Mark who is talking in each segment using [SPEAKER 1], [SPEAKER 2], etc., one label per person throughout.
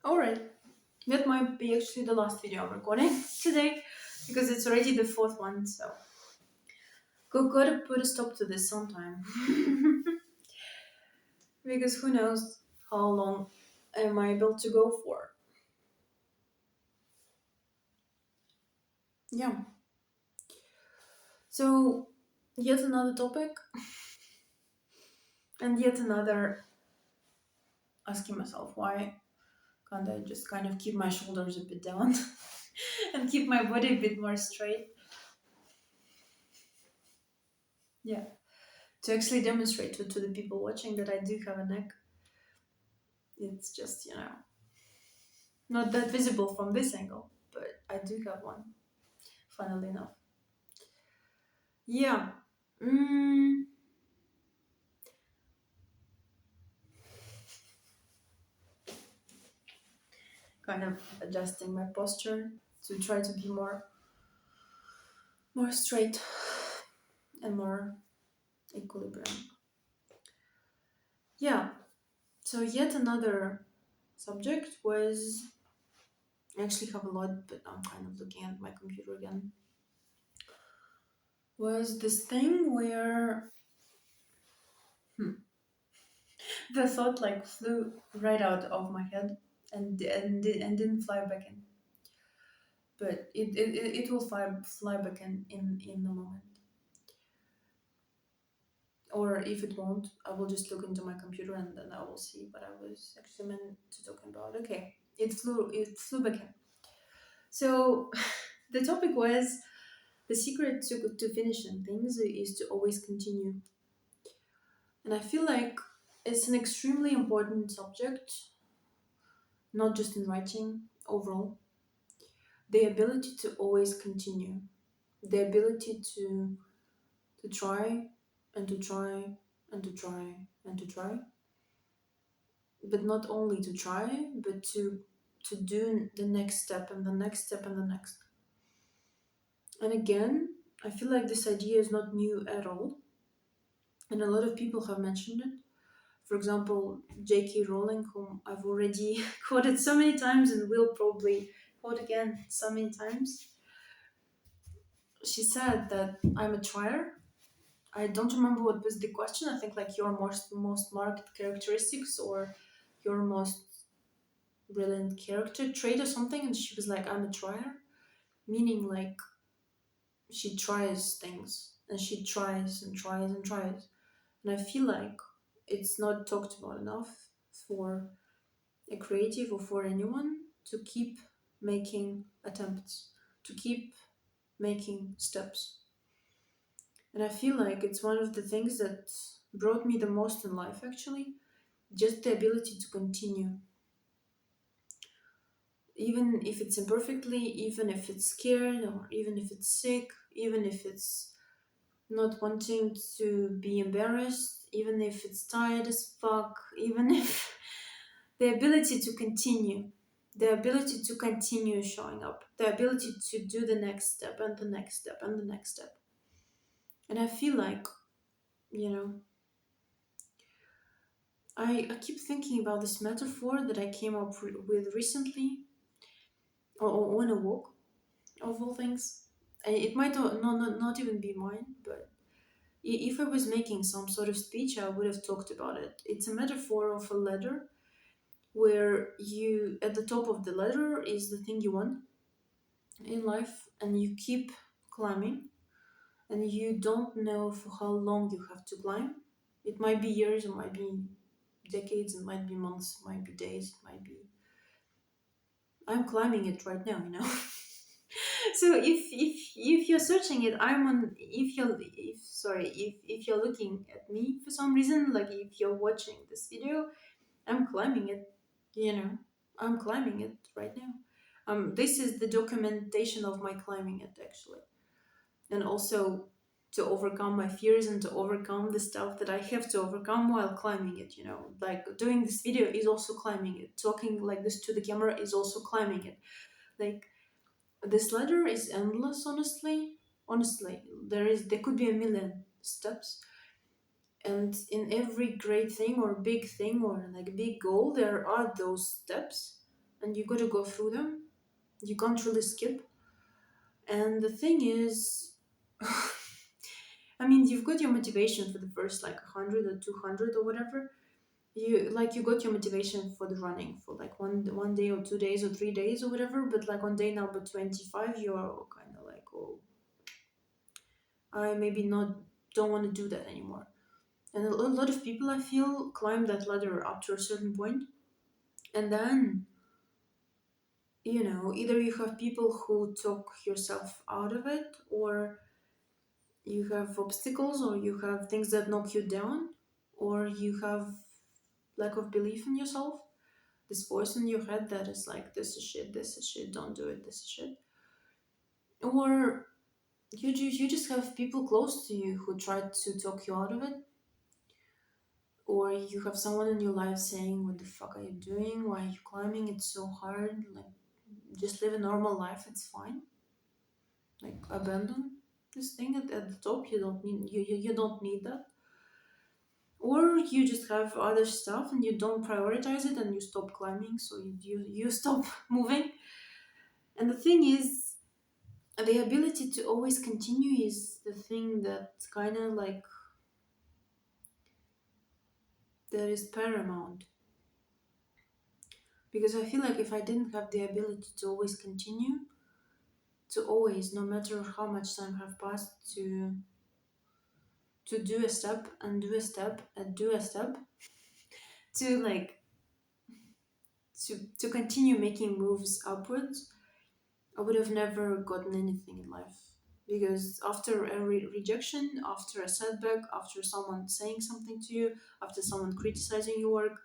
[SPEAKER 1] Alright, that might be actually the last video I'm recording today because it's already the fourth one, so gotta put a stop to this sometime. Because who knows how long am I able to go for. Yeah. So, yet another topic and yet another asking myself why can't I just kind of keep my shoulders a bit down and keep my body a bit more straight. Yeah. To actually demonstrate to the people watching that I do have a neck. It's just, not that visible from this angle, but I do have one, funnily enough. Yeah. Mm, kind of adjusting my posture to try to be more straight and more equilibrium. Yeah. So yet another subject was, I actually have a lot, but I'm kind of looking at my computer again. Was this thing where the thought like flew right out of my head and didn't fly back in. But it will fly back in a moment. Or if it won't, I will just look into my computer and then I will see what I was actually meant to talk about. Okay, it flew back in. So the topic was the secret to finishing things is to always continue. And I feel like it's an extremely important subject, not just in writing, overall. The ability to always continue. The ability to try and to try and to try and to try, but not only to try, but to do the next step and the next step and the next. And again, I feel like this idea is not new at all, and a lot of people have mentioned it. For example, J.K. Rowling, whom I've already quoted so many times and will probably quote again so many times. She said that I'm a trier. I don't remember what was the question. I think like your most marked characteristics or your most brilliant character trait or something. And she was like, I'm a trier, meaning like she tries things and she tries and tries and tries. And I feel like it's not talked about enough for a creative or for anyone to keep making attempts, to keep making steps. And I feel like it's one of the things that brought me the most in life, actually. Just the ability to continue. Even if it's imperfectly, even if it's scared, or even if it's sick, even if it's not wanting to be embarrassed, even if it's tired as fuck, even if the ability to continue, the ability to continue showing up, the ability to do the next step and the next step and the next step. And I feel like, you know, I keep thinking about this metaphor that I came up with recently, or on a walk, of all things. And it might not even be mine, but if I was making some sort of speech, I would have talked about it. It's a metaphor of a ladder where you, at the top of the ladder, is the thing you want in life, and you keep climbing, and you don't know for how long you have to climb. It might be years, it might be decades, it might be months, it might be days, it might be. I'm climbing it right now, you know. So if you're searching it, I'm on. If you're looking at me for some reason, like if you're watching this video, I'm climbing it. You know, I'm climbing it right now. This is the documentation of my climbing it, actually, and also to overcome my fears and to overcome the stuff that I have to overcome while climbing it. You know, like doing this video is also climbing it. Talking like this to the camera is also climbing it. Like this ladder is endless, honestly. There could be a million steps, and in every great thing or big thing or like big goal there are those steps, and you gotta go through them. You can't really skip. And the thing is, I mean, you've got your motivation for the first like 100 or 200 or whatever. You got your motivation for the running for like one day or 2 days or 3 days or whatever. But like on day number 25, you're kind of like, oh, I maybe not don't want to do that anymore. And a lot of people I feel climb that ladder up to a certain point, and then either you have people who talk yourself out of it, or you have obstacles, or you have things that knock you down, or you have lack of belief in yourself, this voice in your head that is like, this is shit, don't do it, this is shit. Or you just have people close to you who try to talk you out of it, or you have someone in your life saying, what the fuck are you doing, why are you climbing, it's so hard, like just live a normal life, it's fine, like abandon this thing at the top, you don't need that. Or you just have other stuff and you don't prioritize it and you stop climbing, so you stop moving. And the thing is, the ability to always continue is the thing that kind of like that is paramount. Because I feel like if I didn't have the ability to always continue, to always, no matter how much time have passed, to do a step and do a step and do a step, to like to continue making moves upwards, I would have never gotten anything in life. Because after a rejection, after a setback, after someone saying something to you, after someone criticizing your work,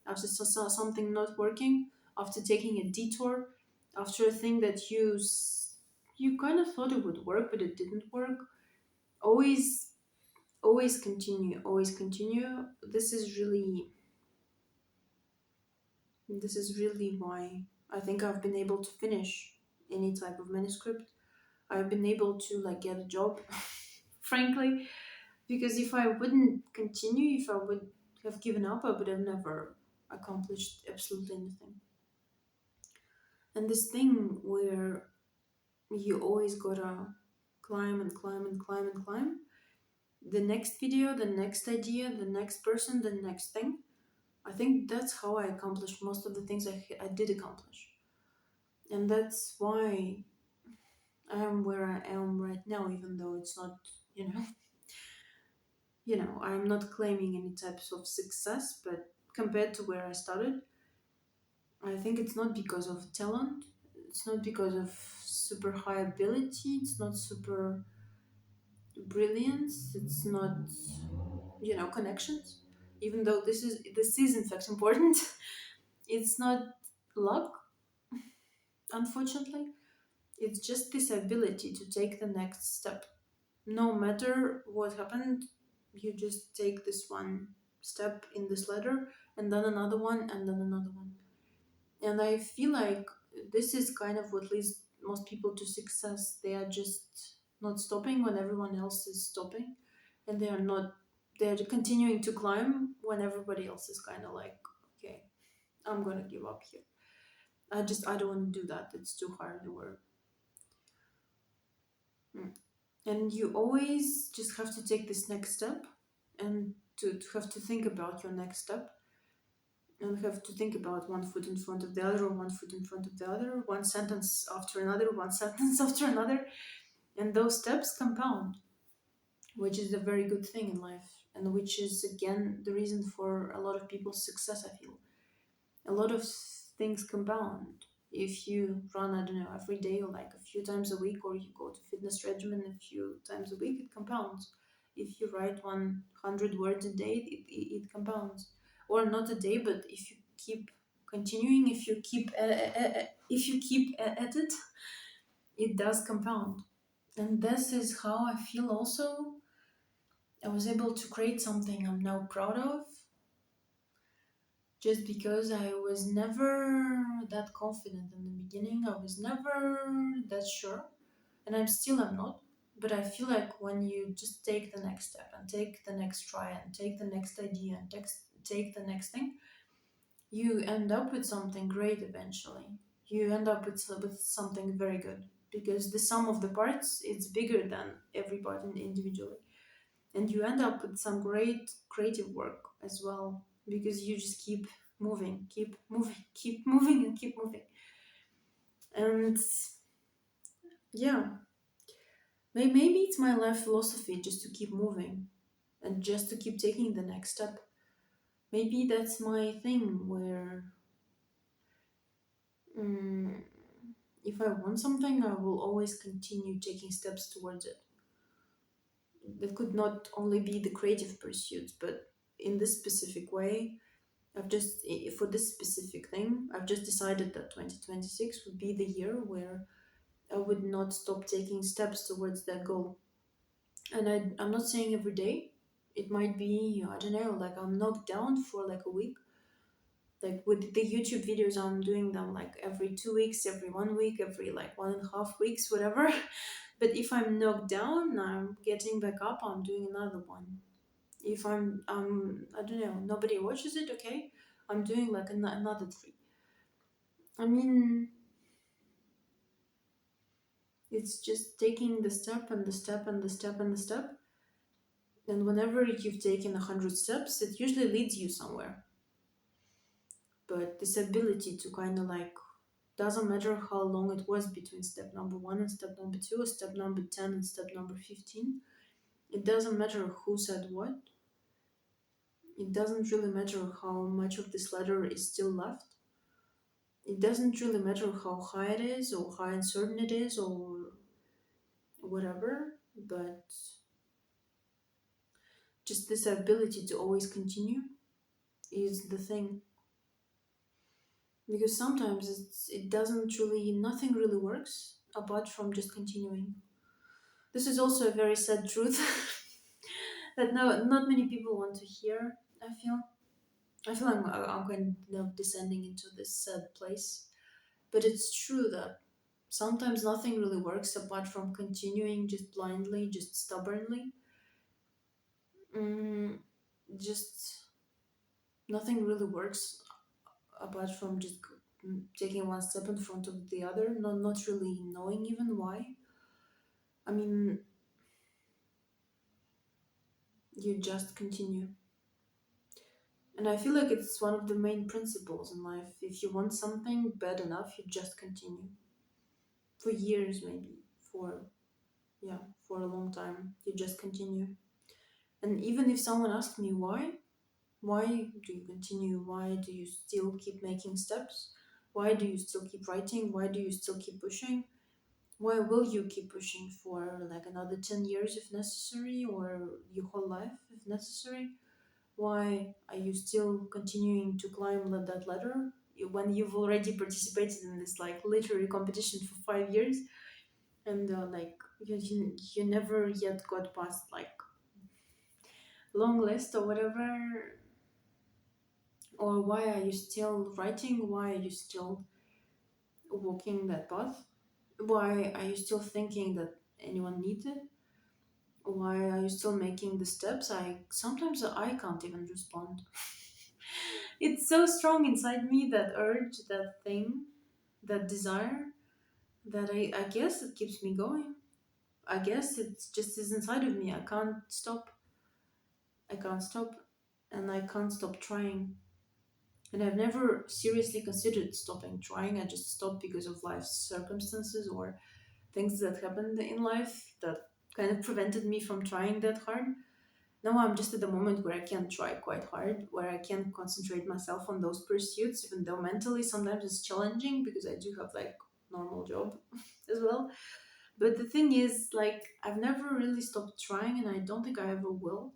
[SPEAKER 1] after something not working, after taking a detour, after a thing that you kind of thought it would work but it didn't work, always always continue. This is really why I think I've been able to finish any type of manuscript. I've been able to like get a job, frankly, because if I wouldn't continue, if I would have given up, I would have never accomplished absolutely anything. And this thing where you always gotta climb and climb and climb and climb, the next video, the next idea, the next person, the next thing. I think that's how I accomplished most of the things I did accomplish. And that's why I am where I am right now, even though it's not, you know, I'm not claiming any types of success, but compared to where I started, I think it's not because of talent, it's not because of super high ability, it's not super brilliance, it's not, connections. Even though this is in fact important, it's not luck, unfortunately. It's just this ability to take the next step. No matter what happened, you just take this one step in this ladder, and then another one, and then another one. And I feel like this is kind of what leads most people to success. They are just not stopping when everyone else is stopping, and they're continuing to climb when everybody else is kind of like, okay, I'm gonna give up here. I don't want to do that. It's too hard or mm. And you always just have to take this next step, and to have to think about your next step, and have to think about one foot in front of the other, or one foot in front of the other, one sentence after another, one sentence after another. And those steps compound, which is a very good thing in life, and which is again the reason for a lot of people's success, I feel. A lot of things compound. If you run, I don't know, every day or like a few times a week, or you go to fitness regimen a few times a week, it compounds. If you write 100 words a day, it compounds. Or not a day, but if you keep continuing, if you keep at it, it does compound. And this is how I feel also. I was able to create something I'm now proud of, just because I was never that confident in the beginning. I was never that sure, and I'm not. But I feel like when you just take the next step and take the next try and take the next idea and take the next thing, you end up with something great eventually. You end up with something very good because the sum of the parts is bigger than every part individually. And you end up with some great creative work as well because you just keep moving, keep moving, keep moving, and keep moving. And yeah, maybe it's my life philosophy just to keep moving and just to keep taking the next step. Maybe that's my thing where mm, if I want something, I will always continue taking steps towards it. That could not only be the creative pursuits, but in this specific way, for this specific thing, I've just decided that 2026 would be the year where I would not stop taking steps towards that goal. And I'm not saying every day. It might be, I don't know, like I'm knocked down for like a week. Like with the YouTube videos, I'm doing them like every 2 weeks, every 1 week, every like 1.5 weeks, whatever. But if I'm knocked down, I'm getting back up, I'm doing another one. If I don't know, nobody watches it, okay, I'm doing like another three. I mean, it's just taking the step and the step and the step and the step. And whenever you've taken 100 steps, it usually leads you somewhere. But this ability to kind of like, doesn't matter how long it was between step number one and step number two, or step number 10 and step number 15. It doesn't matter who said what. It doesn't really matter how much of this ladder is still left. It doesn't really matter how high it is or how uncertain it is or whatever, but just this ability to always continue is the thing. Because sometimes it doesn't really, nothing really works apart from just continuing. This is also a very sad truth that not many people want to hear, I feel. I feel I'm kind of descending into this sad place. But it's true that sometimes nothing really works apart from continuing just blindly, just stubbornly. Mm, just nothing really works apart from just taking one step in front of the other, not really knowing even why. I mean, you just continue. And I feel like it's one of the main principles in life. If you want something bad enough, you just continue. For years, maybe. Yeah, for a long time. You just continue. And even if someone asks me why do you continue? Why do you still keep making steps? Why do you still keep writing? Why do you still keep pushing? Why will you keep pushing for like another 10 years if necessary, or your whole life if necessary? Why are you still continuing to climb that ladder when you've already participated in this like literary competition for 5 years and like you never yet got past like long list or whatever? Or why are you still writing? Why are you still walking that path? Why are you still thinking that anyone needs it? Why are you still making the steps? I can't even respond. It's so strong inside me, that urge, that thing, that desire, that I guess it keeps me going. I guess it's just is inside of me. I can't stop. I can't stop. And I can't stop trying. And I've never seriously considered stopping trying. I just stopped because of life's circumstances or things that happened in life that kind of prevented me from trying that hard. Now I'm just at the moment where I can try quite hard, where I can concentrate myself on those pursuits, even though mentally sometimes it's challenging because I do have like normal job as well. But the thing is, like, I've never really stopped trying, and I don't think I ever will.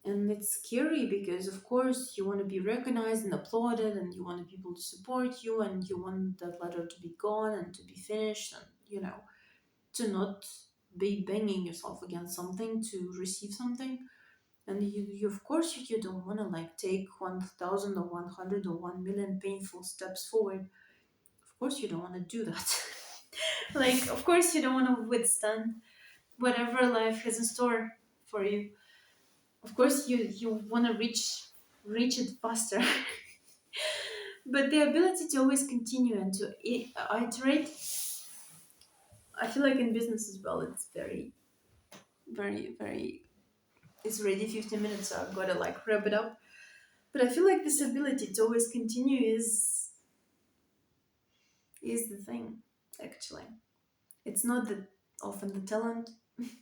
[SPEAKER 1] And it's scary because, of course, you want to be recognized and applauded, and you want people to support you, and you want that letter to be gone and to be finished, and to not be banging yourself against something to receive something. And you of course, you don't want to like take 1,000 or 100 or 1 million painful steps forward. Of course, you don't want to do that. Like, of course, you don't want to withstand whatever life has in store for you. Of course, you want to reach it faster. But the ability to always continue and to iterate, I feel like in business as well, it's very, very, very. It's already 15 minutes, so I've got to like wrap it up. But I feel like this ability to always continue is the thing. Actually, it's not the often the talent.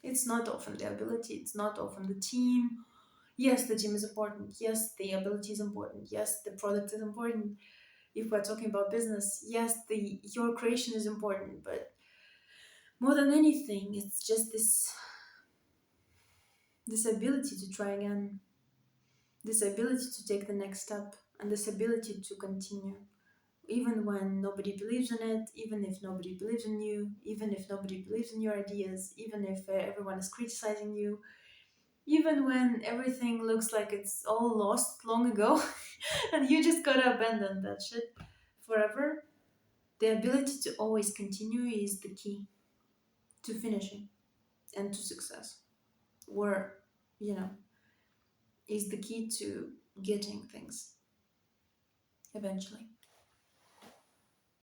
[SPEAKER 1] It's not often the ability. It's not often the team. Yes, the team is important. Yes, the ability is important. Yes, the product is important. If we're talking about business, yes, the your creation is important. But more than anything, it's just this ability to try again, this ability to take the next step, and this ability to continue, even when nobody believes in it, even if nobody believes in you, even if nobody believes in your ideas, even if everyone is criticizing you, even when everything looks like it's all lost long ago and you just gotta abandon that shit forever. The ability to always continue is the key to finishing and to success, or, you know, is the key to getting things eventually.